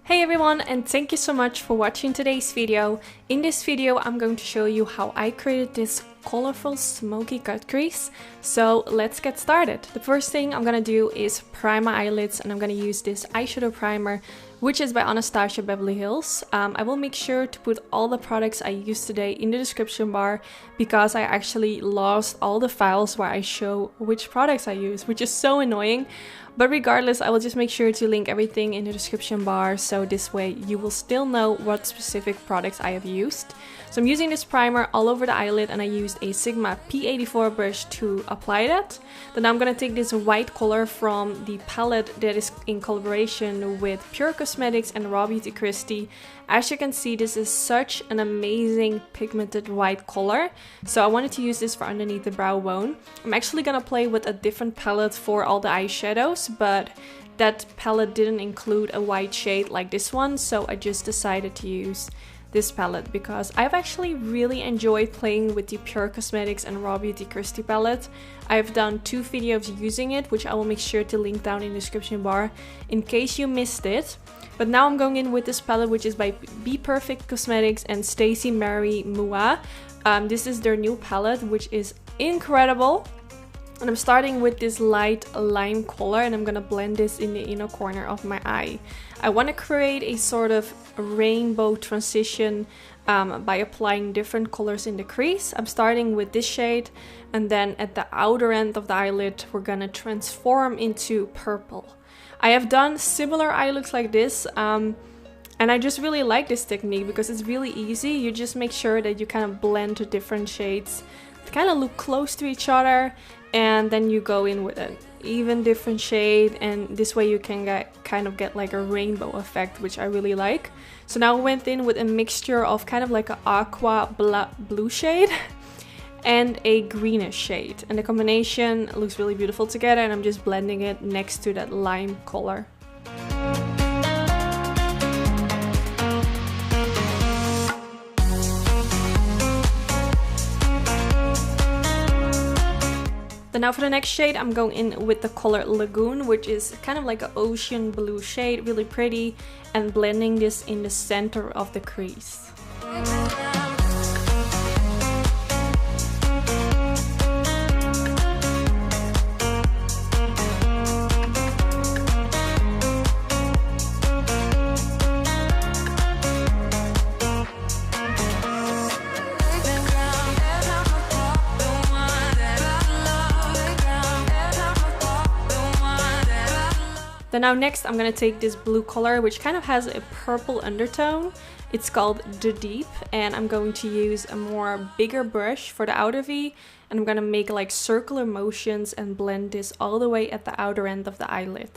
Hey everyone, and thank you so much for watching today's video. In this video I'm going to show you how I created this colorful smoky cut crease. So let's get started. The first thing I'm gonna do is prime my eyelids, and I'm gonna use this eyeshadow primer, which is by Anastasia Beverly Hills. I will make sure to put all the products I use today in the description bar, because I actually lost all the files where I show which products I use, which is so annoying. But regardless, I will just make sure to link everything in the description bar, so this way you will still know what specific products I have used. So I'm using this primer all over the eyelid, and I used a Sigma P84 brush to apply that. Then I'm gonna take this white color from the palette that is in collaboration with Pure Cosmetics and Raw Beauty Christie. As you can see, this is such an amazing pigmented white color, so I wanted to use this for underneath the brow bone. I'm actually gonna play with a different palette for all the eyeshadows, but that palette didn't include a white shade like this one, so I just decided to use this palette because I've actually really enjoyed playing with the Pure Cosmetics and Raw Beauty Christie palette. I've done 2 videos using it, which I will make sure to link down in the description bar in case you missed it. But now I'm going in with this palette, which is by Be Perfect Cosmetics and Stacey Mary Mua. This is their new palette, which is incredible. And I'm starting with this light lime color, and I'm gonna blend this in the inner corner of my eye. I want to create a sort of rainbow transition by applying different colors in the crease. I'm starting with this shade, and then at the outer end of the eyelid we're gonna transform into purple. I have done similar eye looks like this, and I just really like this technique because it's really easy. You just make sure that you kind of blend the different shades to kind of look close to each other, and then you go in with an even different shade, and this way you can kind of get like a rainbow effect, which I really like. So now I went in with a mixture of kind of like an aqua blue shade and a greenish shade, and the combination looks really beautiful together, and I'm just blending it next to that lime color. Then now for the next shade, I'm going in with the color Lagoon, which is kind of like an ocean blue shade, really pretty, and blending this in the center of the crease. Then now next I'm gonna take this blue color, which kind of has a purple undertone. It's called The Deep, and I'm going to use a more bigger brush for the outer V, and I'm gonna make like circular motions and blend this all the way at the outer end of the eyelid.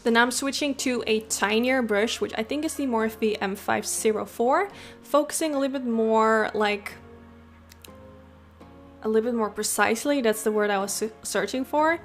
Then I'm switching to a tinier brush, which I think is the Morphe M504, focusing a little bit more precisely. That's the word I was searching for.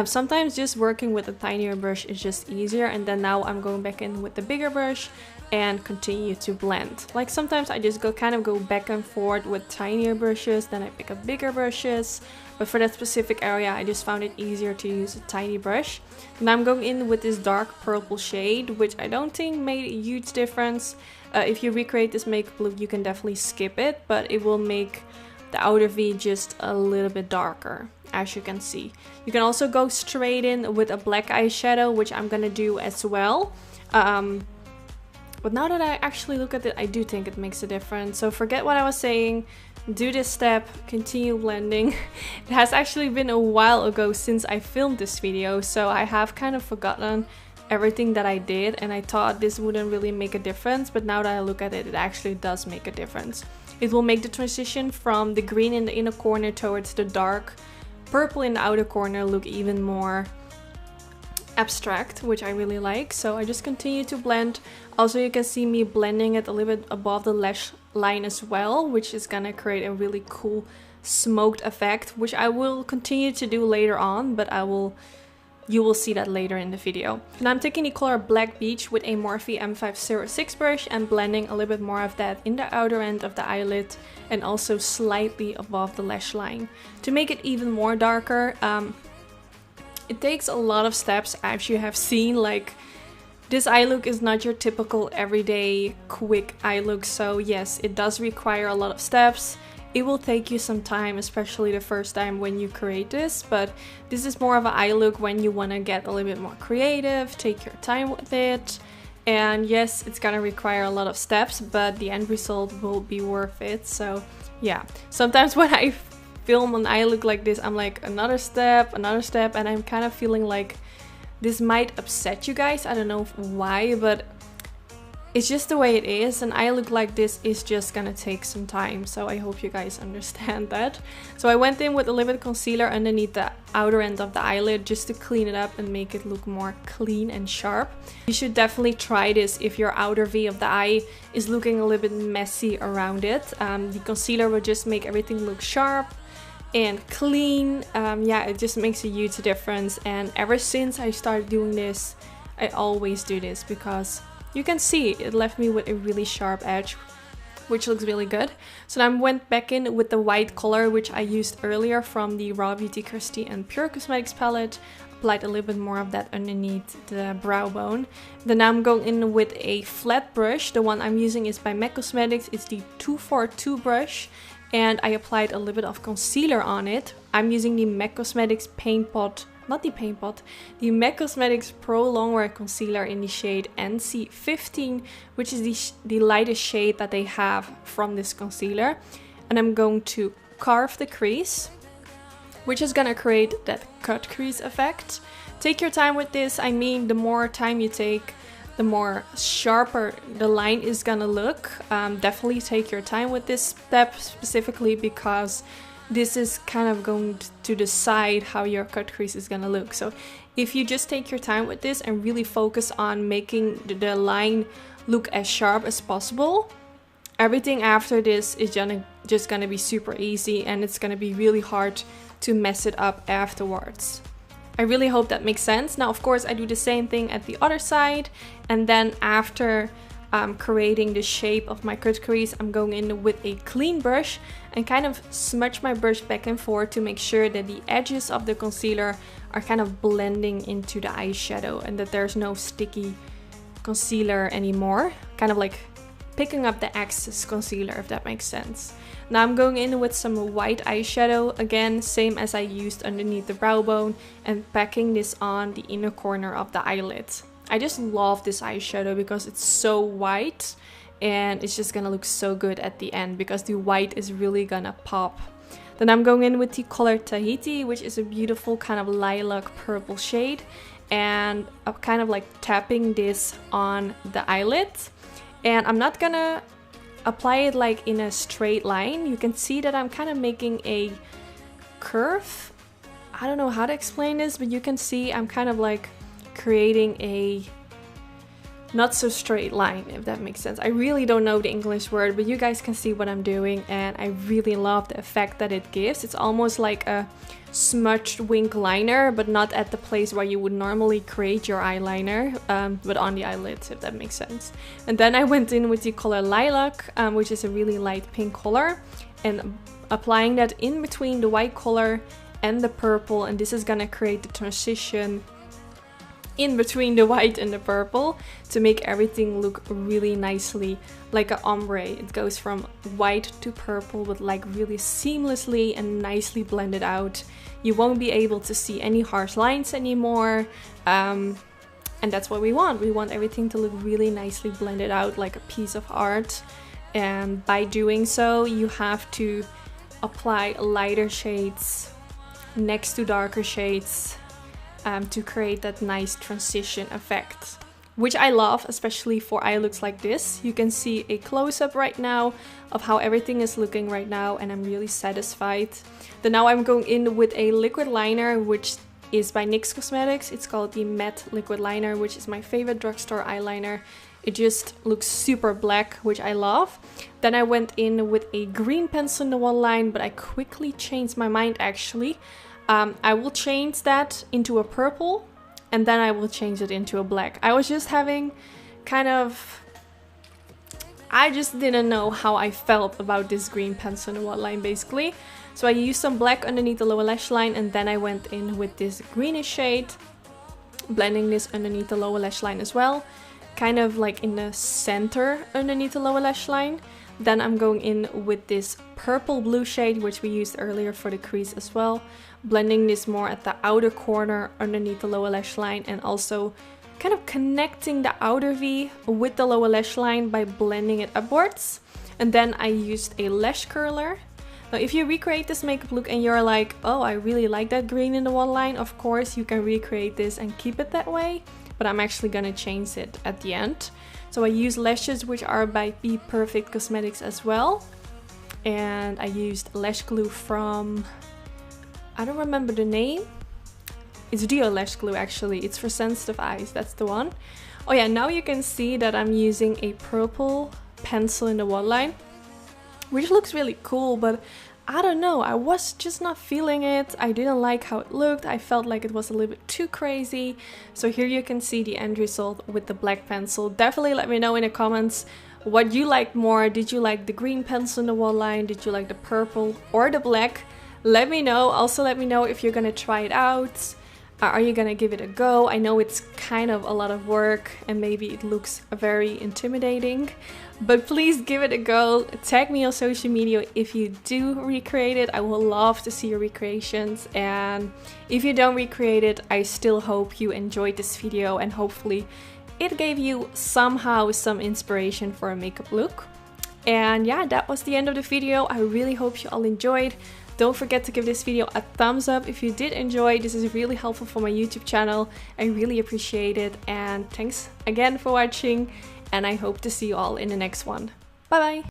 Sometimes just working with a tinier brush is just easier, and then now I'm going back in with the bigger brush and continue to blend. Like sometimes I just kind of go back and forth with tinier brushes, then I pick up bigger brushes, but for that specific area I just found it easier to use a tiny brush. Now I'm going in with this dark purple shade, which I don't think made a huge difference. If you recreate this makeup look, you can definitely skip it, but it will make the outer V just a little bit darker, as you can see. You can also go straight in with a black eyeshadow, which I'm gonna do as well. But now that I actually look at it, I do think it makes a difference. So forget what I was saying, do this step, continue blending. It has actually been a while ago since I filmed this video, so I have kind of forgotten everything that I did, and I thought this wouldn't really make a difference, but now that I look at it, it actually does make a difference. It will make the transition from the green in the inner corner towards the dark purple in the outer corner look even more abstract, which I really like. So I just continue to blend. Also, you can see me blending it a little bit above the lash line as well, which is gonna create a really cool smoked effect, which I will continue to do later on, but I will you will see that later in the video. And I'm taking the color Black Beach with a Morphe M506 brush and blending a little bit more of that in the outer end of the eyelid and also slightly above the lash line. To make it even more darker, it takes a lot of steps, as you have seen. Like, this eye look is not your typical everyday quick eye look, so yes, it does require a lot of steps. It will take you some time, especially the first time when you create this, but this is more of an eye look when you want to get a little bit more creative, take your time with it. And yes, it's gonna require a lot of steps, but the end result will be worth it. So yeah, sometimes when I film an eye look like this, I'm like, another step, and I'm kind of feeling like this might upset you guys. I don't know why, but it's just the way it is. An eye look like this is just gonna take some time, so I hope you guys understand that. So I went in with a little bit of concealer underneath the outer end of the eyelid just to clean it up and make it look more clean and sharp. You should definitely try this if your outer V of the eye is looking a little bit messy around it. The concealer will just make everything look sharp and clean. Yeah, it just makes a huge difference, and ever since I started doing this, I always do this because you can see it left me with a really sharp edge, which looks really good. So then I went back in with the white color, which I used earlier from the Raw Beauty Christy and Pure Cosmetics palette. Applied a little bit more of that underneath the brow bone. Then I'm going in with a flat brush. The one I'm using is by MAC Cosmetics. It's the 242 brush. And I applied a little bit of concealer on it. I'm using the MAC Cosmetics Paint Pot. Not the Paint Pot, the MAC Cosmetics Pro Longwear Concealer in the shade NC15, which is the lightest shade that they have from this concealer. And I'm going to carve the crease, which is gonna create that cut crease effect. Take your time with this. I mean, the more time you take, the more sharper the line is gonna look. Definitely take your time with this step specifically because this is kind of going to decide how your cut crease is gonna look. So if you just take your time with this and really focus on making the line look as sharp as possible, everything after this is just gonna be super easy, and it's gonna be really hard to mess it up afterwards. I really hope that makes sense. Now, of course, I do the same thing at the other side, and then after creating the shape of my cut crease, I'm going in with a clean brush and kind of smudge my brush back and forth to make sure that the edges of the concealer are kind of blending into the eyeshadow and that there's no sticky concealer anymore. Kind of like picking up the excess concealer, if that makes sense. Now I'm going in with some white eyeshadow, again, same as I used underneath the brow bone, and packing this on the inner corner of the eyelid. I just love this eyeshadow because it's so white and it's just gonna look so good at the end because the white is really gonna pop. Then I'm going in with the color Tahiti, which is a beautiful kind of lilac purple shade, and I'm kind of like tapping this on the eyelid. And I'm not gonna apply it like in a straight line. You can see that I'm kind of making a curve. I don't know how to explain this, but you can see I'm kind of like creating a not so straight line, if that makes sense. I really don't know the English word, but you guys can see what I'm doing, and I really love the effect that it gives. It's almost like a smudged wing liner, but not at the place where you would normally create your eyeliner, but on the eyelids, if that makes sense. And then I went in with the color Lilac, which is a really light pink color, and applying that in between the white color and the purple, and this is gonna create the transition in between the white and the purple to make everything look really nicely like an ombre. It goes from white to purple, but like really seamlessly and nicely blended out. You won't be able to see any harsh lines anymore, and that's what we want. We want everything to look really nicely blended out like a piece of art, and by doing so you have to apply lighter shades next to darker shades to create that nice transition effect, which I love, especially for eye looks like this. You can see a close-up right now of how everything is looking right now, and I'm really satisfied. Then now I'm going in with a liquid liner, which is by NYX Cosmetics. It's called the Matte Liquid Liner, which is my favorite drugstore eyeliner. It just looks super black, which I love. Then I went in with a green pencil in the one line, but I quickly changed my mind actually. I will change that into a purple and then I will change it into a black. I was just having kind of, I just didn't know how I felt about this green pencil in the waterline basically. So I used some black underneath the lower lash line, and then I went in with this greenish shade, blending this underneath the lower lash line as well, kind of like in the center underneath the lower lash line. Then I'm going in with this purple blue shade, which we used earlier for the crease as well, blending this more at the outer corner underneath the lower lash line, and also kind of connecting the outer V with the lower lash line by blending it upwards. And then I used a lash curler. Now if you recreate this makeup look and you're like, oh, I really like that green in the waterline, of course you can recreate this and keep it that way, but I'm actually gonna change it at the end. So I use lashes which are by Be Perfect Cosmetics as well, and I used lash glue from, I don't remember the name, it's Duo Lash Glue actually, it's for sensitive eyes, that's the one. Oh yeah, now you can see that I'm using a purple pencil in the waterline, which looks really cool, but I don't know, I was just not feeling it. I didn't like how it looked. I felt like it was a little bit too crazy. So here you can see the end result with the black pencil. Definitely let me know in the comments what you liked more. Did you like the green pencil in the waterline? Did you like the purple or the black? Let me know. Also let me know if you're gonna try it out. Are you gonna give it a go? I know it's kind of a lot of work and maybe it looks very intimidating, but please give it a go. Tag me on social media if you do recreate it. I will love to see your recreations, and if you don't recreate it, I still hope you enjoyed this video and hopefully it gave you somehow some inspiration for a makeup look. And yeah, that was the end of the video. I really hope you all enjoyed. Don't forget to give this video a thumbs up if you did enjoy. This is really helpful for my YouTube channel. I really appreciate it. And thanks again for watching. And I hope to see you all in the next one. Bye bye!